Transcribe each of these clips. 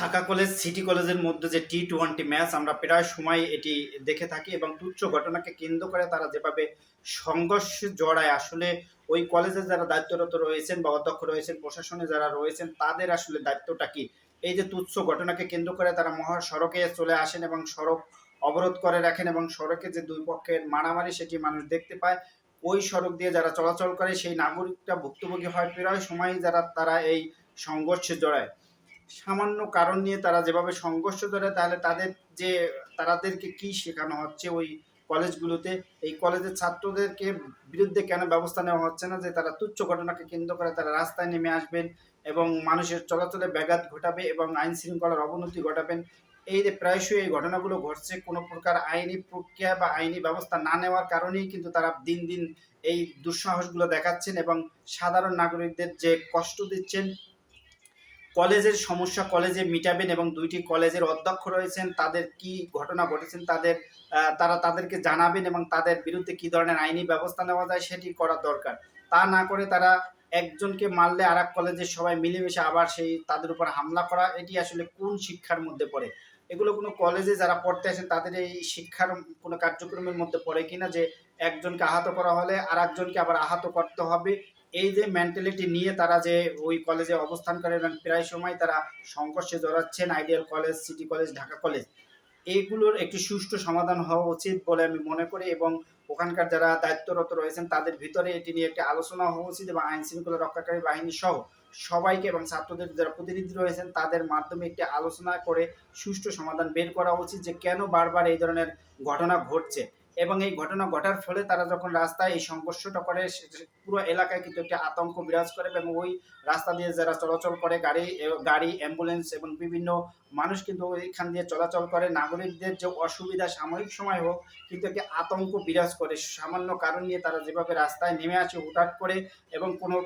Dhaka college city কলেজের মধ্যে যে টি-20 ম্যাচ আমরা প্রায় সময় এটি দেখে থাকি এবং তুচ্ছ ঘটনাকে কেন্দ্র করে তারা যেভাবে সংঘর্ষে জড়ায় আসলে ওই কলেজে যারা দায়িত্বরত রয়েছেন বা অধ্যক্ষ রয়েছেন, প্রশাসনে যারা রয়েছেন তাদের আসলে দায়িত্বটা কি? এই যে তুচ্ছ ঘটনাকে কেন্দ্র করে তারা মহাসড়কে চলে আসেন এবং সড়ক অবরোধ করে রাখেন এবং সড়কে যে দুই পক্ষের মারামারি সেটি মানুষ দেখতে পায়। ওই সড়ক দিয়ে যারা চলাচল করে সেই নাগরিকটা ভুক্তভোগী হয় প্রায় সময় তারা এই সংঘর্ষে জড়ায়। সামান্য কারণ নিয়ে তারা যেভাবে সংঘর্ষ করে তাহলে যে তাদেরকে কি শেখানো হচ্ছে ওই কলেজগুলোতে, এই কলেজের ছাত্রদেরকে বিরুদ্ধে কেন ব্যবস্থা নেওয়া হচ্ছে না যে তারা তুচ্ছ ঘটনাকে কেন্দ্র করে তারা রাস্তায় নেমে আসবেন এবং মানুষের চলাচলে ব্যাঘাত ঘটাবে এবং আইন শৃঙ্খলার অবনতি ঘটাবেন। এই যে প্রায়শই এই ঘটনাগুলো ঘটছে কোনো প্রকার আইনি প্রক্রিয়া বা আইনি ব্যবস্থা না নেওয়ার কারণেই কিন্তু তারা দিন দিন এই দুঃসাহসগুলো দেখাচ্ছেন এবং সাধারণ নাগরিকদের যে কষ্ট দিচ্ছেন। কলেজের সমস্যা কলেজে মিটাবেন এবং দুইটি কলেজের অধ্যক্ষ রয়েছেন তাদের কি ঘটনা ঘটেছেন তারা তাদেরকে জানাবেন এবং তাদের বিরুদ্ধে কি ধরনের আইনি ব্যবস্থা নেওয়া যায় সেটি করা দরকার। তা না করে তারা একজনকে মারলে আর এক কলেজের সবাই মিলেমিশে আবার সেই তাদের উপর হামলা করা, এটি আসলে কোন শিক্ষার মধ্যে পড়ে? এগুলো কোনো কলেজে যারা পড়তে আসেন তাদের এই শিক্ষার কোনো কার্যক্রমের মধ্যে পড়ে কিনা যে একজনকে আহত করা হলে আর একজনকে আবার আহত করতে হবে? এই যে মেন্টালিটি নিয়ে তারা যে ওই কলেজে অবস্থান করে এবং প্রায় সময় তারা সংঘর্ষে জড়াচ্ছেন, ideal college, city college, Dhaka college, এইগুলোর একটি সুষ্ঠু সমাধান হওয়া উচিত বলে আমি মনে করি এবং ওখানকার যারা দায়িত্বরত রয়েছেন তাদের ভিতরে এটি নিয়ে একটি আলোচনা হওয়া উচিত এবং আইন শৃঙ্খলা রক্ষাকারী বাহিনী সহ সবাইকে এবং ছাত্রদের যারা প্রতিনিধি রয়েছেন তাদের মাধ্যমে একটি আলোচনা করে সুষ্ঠু সমাধান বের করা উচিত যে কেন বারবার এই ধরনের ঘটনা ঘটছে এবং এই ঘটনা ঘটার ফলে তারা যখন রাস্তায় এই সংঘর্ষটা করে পুরো এলাকায় কিন্তু একটি আতঙ্ক বিরাজ করে এবং ওই রাস্তা দিয়ে যারা চলাচল করে গাড়ি অ্যাম্বুলেন্স এবং বিভিন্ন মানুষ কিন্তু ওইখান দিয়ে চলাচল করে, নাগরিকদের যে অসুবিধা সাময়িক সময় হোক কিন্তু একটি আতঙ্ক বিরাজ করে সামান্য কারণ নিয়ে তারা যেভাবে রাস্তায় নেমে আসে হুটহাট করে এবং কোনো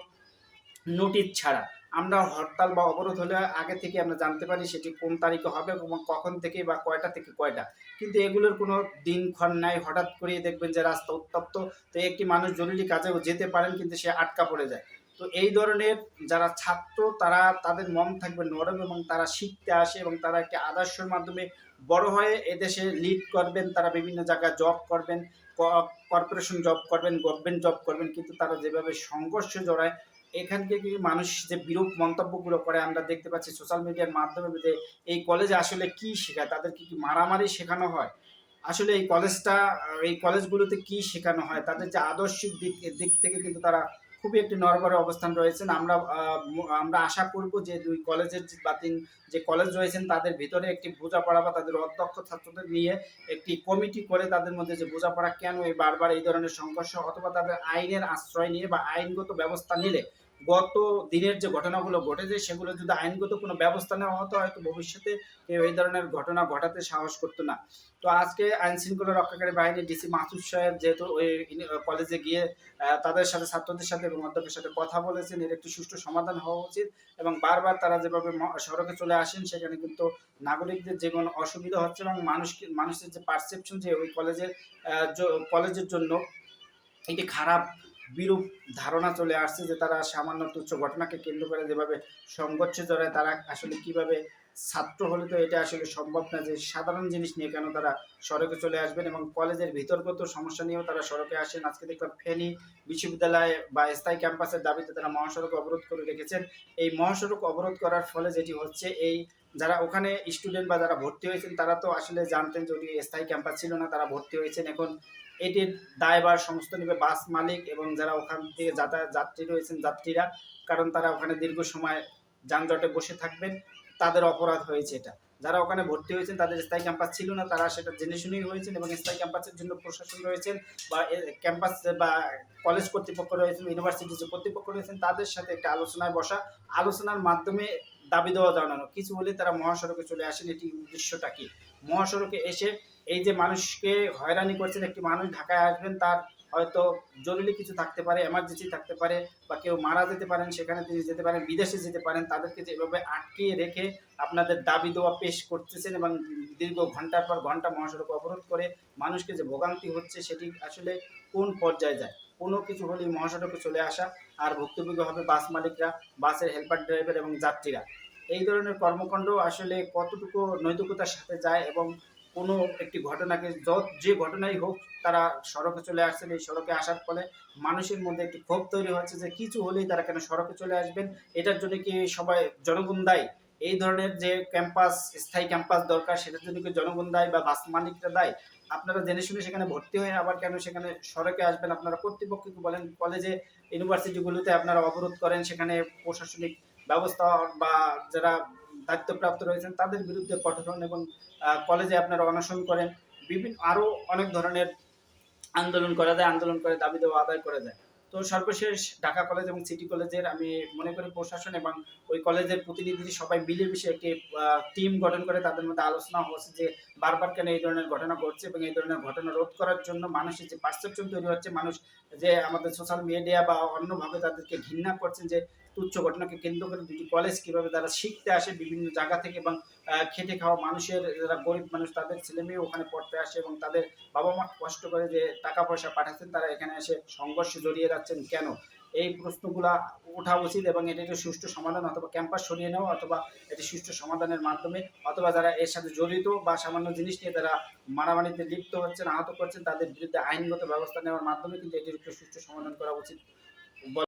নোটিশ ছাড়া। আমরা হরতাল বা অবরোধ হলে আগে থেকে আমরা জানতে পারি সেটি কোন তারিখে হবে এবং কখন থেকে বা কয়টা থেকে কয়টা, কিন্তু এগুলোর কোনো দিনক্ষণ নাই। হঠাৎ করেই দেখবেন যে রাস্তা উত্তপ্ত, তো একটি মানুষ জরুরি কাজেও যেতে পারেন কিন্তু সে আটকা পড়ে যায়। তো এই ধরনের যারা ছাত্র তারা তাদের মন থাকবে নরম এবং তারা শিখতে আসে এবং তারা একটি আদর্শের মাধ্যমে বড় হয়ে এদেশে লিড করবেন, তারা বিভিন্ন জায়গায় জব করবেন, কর্পোরেশন জব করবেন, গভর্নমেন্ট জব করবেন, কিন্তু তারা যেভাবে সংঘর্ষে জড়ায় এখান থেকে মানুষ যে বিরূপ মন্তব্যগুলো করে আমরা দেখতে পাচ্ছি সোশ্যাল মিডিয়ার মাধ্যমে যে এই কলেজে আসলে কি শেখায়, তাদেরকে কি মারামারি শেখানো হয়? আসলে এই কলেজগুলোতে কি শেখানো হয়? তাদের যে আদর্শিক দিক থেকে কিন্তু তারা খুবই একটি নড়বড়ে অবস্থান রয়েছেন। আমরা আশা করব যে ২ কলেজের যে কলেজ রয়েছেন তাদের ভিতরে একটি বোঝাপড়া বা তাদের অধ্যক্ষ ছাত্রদের নিয়ে একটি কমিটি করে তাদের মধ্যে যে বোঝাপড়া কেন বারবার এই ধরনের সংঘর্ষ অথবা তাদের আইনের আশ্রয় নিয়ে বা আইনগত ব্যবস্থা নিলে গত দিনের যে ঘটনাগুলো ঘটেছে সেগুলো যদি আইনগত কোনো ব্যবস্থা নেওয়া হতো হয়তো ভবিষ্যতে কেউ এই ধরনের ঘটনা ঘটাতে সাহস করতো না। তো আজকে আইন শৃঙ্খলা রক্ষাকারী বাহিনী ডিসি মাহফুজ সাহেব যেহেতু ওই কলেজে গিয়ে তাদের সাথে ছাত্রদের সাথে এবং অধ্যক্ষের সাথে কথা বলেছেন, এর একটি সুষ্ঠু সমাধান হওয়া উচিত এবং বারবার তারা যেভাবে সড়কে চলে আসেন সেখানে কিন্তু নাগরিকদের যে কোনো অসুবিধা হচ্ছে এবং মানুষের যে পারসেপশন যে ওই কলেজের জন্য একটি খারাপ বিরূপ ধারণা চলে আসছে যে তারা সামান্য তুচ্ছ ঘটনাকে কেন্দ্র করে যেভাবে সংঘর্ষে জড়ায়, তারা আসলে কিভাবে ছাত্র হলে তো এটা আসলে সম্ভব না যে সাধারণ জিনিস নিয়ে কেন তারা সড়কে চলে আসবেন এবং কলেজের ভিতরগত সমস্যা নিয়েও তারা সড়কে আসেন। আজকে দেখলাম ফেনী বিশ্ববিদ্যালয় বা স্থায়ী ক্যাম্পাসের দাবিতে তারা মহাসড়ক অবরোধ করে রেখেছেন। এই মহাসড়ক অবরোধ করার ফলে যেটি হচ্ছে, এই যারা ওখানে স্টুডেন্ট বা যারা ভর্তি হয়েছেন তারা তো আসলে জানতেন যদি স্থায়ী ক্যাম্পাস ছিল না, তারা ভর্তি হয়েছেন। এখন এটির দায়ভার সমস্ত নেবে বাস মালিক এবং যারা ওখান থেকে যাত্রী রয়েছেন যাত্রীরা, কারণ তারা ওখানে দীর্ঘ সময় যানজটে বসে থাকবেন, তাদের অপরাধ হয়েছে এটা। যারা ওখানে ভর্তি হয়েছেন তাদের স্থায়ী ক্যাম্পাস ছিল না, তারা সেটা জেনে শুনেই হয়েছেন এবং স্থায়ী ক্যাম্পাসের জন্য প্রশাসন রয়েছেন বা ক্যাম্পাস বা কলেজ কর্তৃপক্ষ রয়েছেন, ইউনিভার্সিটির যে কর্তৃপক্ষ রয়েছেন তাদের সাথে একটা আলোচনায় বসা, আলোচনার মাধ্যমে দাবি দেওয়া জানানো, কিছু হলে তারা মহাসড়কে চলে আসেন। এটি উদ্দেশ্যটা কি? মহাসড়কে এসে এই যে মানুষকে হয়রানি করছেন, একটি মানুষ ঢাকায় আসবেন, তার হয়তো জরুরি কিছু থাকতে পারে, এমার্জেন্সি থাকতে পারে বা কেউ মারা যেতে পারেন, সেখানে তিনি যেতে পারেন, বিদেশে যেতে পারেন, তাদেরকে যেভাবে আটকিয়ে রেখে আপনাদের দাবি দেওয়া পেশ করতেছেন এবং দীর্ঘ ঘন্টার পর ঘন্টা মহাসড়ক অবরোধ করে মানুষকে যে ভোগান্তি হচ্ছে সেটি আসলে কোন পর্যায়ে যায়? কোনো কিছু হলেই মহাসড়কে চলে আসা আর ভুক্তভোগী হবে বাস মালিকরা, বাসের হেল্পার ড্রাইভার এবং যাত্রীরা। এই ধরনের কর্মকাণ্ড আসলে কতটুকু নৈতিকতার সাথে যায়, এবং কোনো একটি ঘটনাকে যে ঘটনাই হোক তারা সড়কে চলে আসছেন, এই সড়কে আসার ফলে মানুষের মধ্যে একটি ক্ষোভ তৈরি হচ্ছে যে কিছু হলেই তারা কেন সড়কে চলে আসবেন, এটার জন্য কি সবাই জনগণ দায়ী? এই ধরনের যে ক্যাম্পাস, স্থায়ী ক্যাম্পাস দরকার, সেটার জন্য কি জনগণ দায়ী বা বাস মালিকরা দায়ী? আপনারা জেনে শুনে সেখানে ভর্তি হয়ে আবার কেন সেখানে সড়কে আসবেন? আপনারা কর্তৃপক্ষকে বলেন, কলেজে ইউনিভার্সিটিগুলোতে আপনারা অবরোধ করেন, সেখানে প্রশাসনিক ব্যবস্থা বা যারা দায়িত্বপ্রাপ্ত রয়েছেন তাদের বিরুদ্ধে কঠোর হন, এবং কলেজে আপনারা অনশন করেন, বিভিন্ন আরো অনেক ধরনের আন্দোলন করা যায়, আন্দোলন করে দাবি দেওয়া আদায় করা যায়। তো সর্বশেষ ঢাকা কলেজ এবং সিটি কলেজের আমি মনে করি প্রশাসন এবং ওই কলেজের প্রতিনিধি সবাই মিলেমিশে একটি টিম গঠন করে তাদের মধ্যে আলোচনা হচ্ছে যে বারবার কেন এই ধরনের ঘটনা ঘটছে, এবং এই ধরনের ঘটনা রোধ করার জন্য মানুষের যে পারসেপশন তৈরি হচ্ছে, মানুষ যে আমাদের সোশ্যাল মিডিয়া বা অন্যভাবে তাদেরকে ঘৃণা করছেন, যে তুচ্ছ ঘটনাকে কেন্দ্র করে দুটি কলেজ কিভাবে তারা শিখতে আসে বিভিন্ন জায়গা থেকে, এবং খেটে খাওয়া মানুষের যারা গরিব মানুষ তাদের ছেলে মেয়ে ওখানে পড়তে আসে, এবং তাদের বাবা মা কষ্ট করে যে টাকা পয়সা পাঠাচ্ছেন তারা এখানে এসে সংঘর্ষে জড়িয়ে যাচ্ছেন কেন? এই প্রশ্নগুলা ওঠা উচিত, এবং এটি একটি সুষ্ঠু সমাধান, অথবা ক্যাম্পাস সরিয়ে নেওয়া, অথবা এটি সুষ্ঠু সমাধানের মাধ্যমে, অথবা যারা এর সাথে জড়িত বা সামান্য জিনিস নিয়ে তারা মারামারিতে লিপ্ত হচ্ছেন, আহত করছেন, তাদের বিরুদ্ধে আইনগত ব্যবস্থা নেওয়ার মাধ্যমে কিন্তু এটির একটি সুষ্ঠু সমাধান করা উচিত